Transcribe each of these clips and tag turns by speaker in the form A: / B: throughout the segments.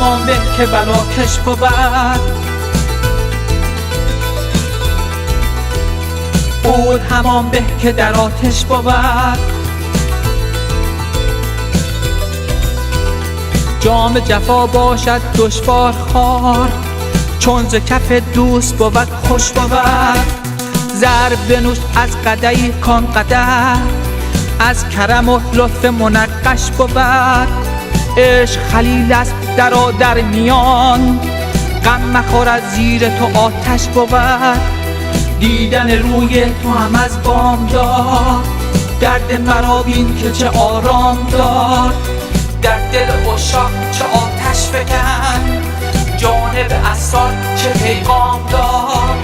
A: همان به که بلاکش بود. عود همان به که در آتش بود. جام جفا باشد دشوار خوار، چون ز کف دوست بود خوش بود. زر بنوش از قدحی کان قدح، از کرم و لطف منقش بود. عشق خلیل است در میان، غم مخور از زیر تو آتش بود. دیدن روی تو هم از بام داد، درد مرا بین که چه آرام داد. در دل عشاق چه آتش فکن، جانب اسرار چه پیغام داد.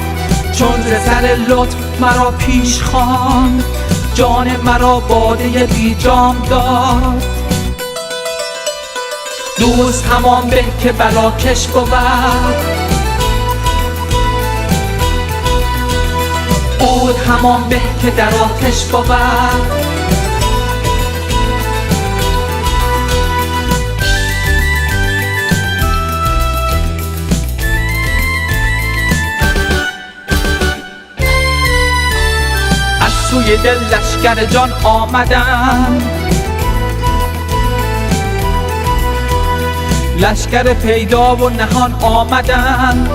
A: چون ز سر لطف مرا پیش خواند، جان مرا باده بی جام داد. دوست همان به که بلاکش بود. عود همان به که در آتش بود. از سوی دل لشکر جان آمدم، لشکر پیدا و نهان آمدن.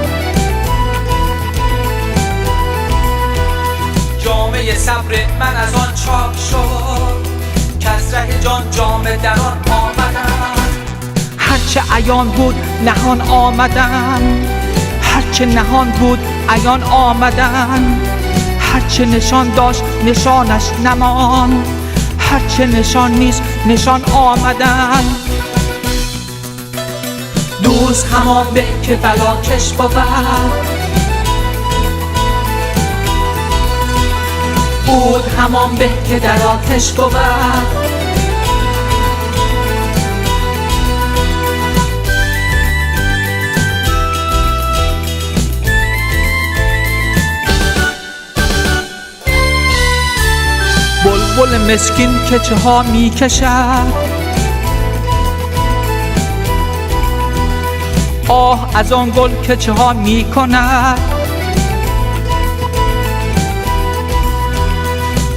A: جامعه صبر من از آن چاک شد، که از ره جان جامه در آن آمدن. هرچه عیان بود نهان آمدن، هرچه نهان بود عیان آمدن. هرچه نشان داشت نشانش نمان، هرچه نشان نیست نشان آمدن. دوست همان به که بلاکش بود. عود همان به که در آتش بود. بلبل مسکین که چه ها می کشد، آه از آن گل که چه ها می کند.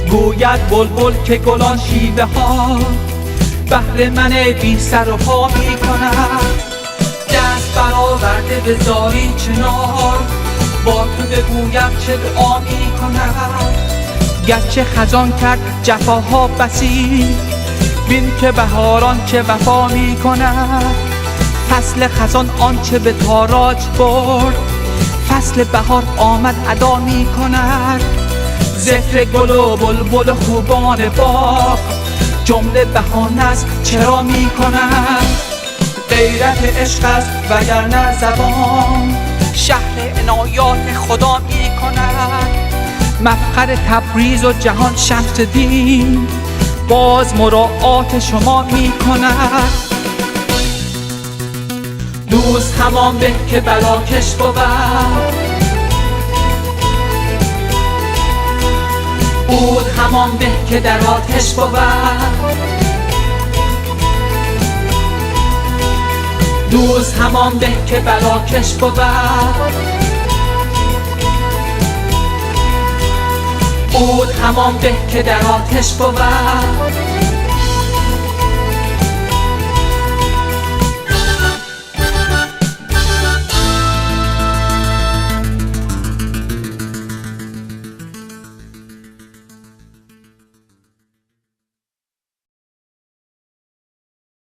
A: گوید بلبل که گلان شیوه ها، بهر من بی سر و پا می کند. دست برآورده به زاری چنار، با تو بگویم چه دعا می کند. گرچه خزان کرد جفاها بسی، بین که بهاران چه وفا می کند. فصل خزان آنچه به تاراج برد، فصل بهار آمد ادا می کند. ذکر گل و بلبل و خوبان باغ، جمله بهانه است چرا می کند. غیرت عشق است وگرنه زبان، شهر عنایات خدا می کند. مفخر تبریز و جهان شمس دین، باز مراعات شما می کند. دوست همان به که بلاکش بود. عود همان به که در آتش بود. دوست همان به که بلاکش بود. عود همان به که در آتش بود.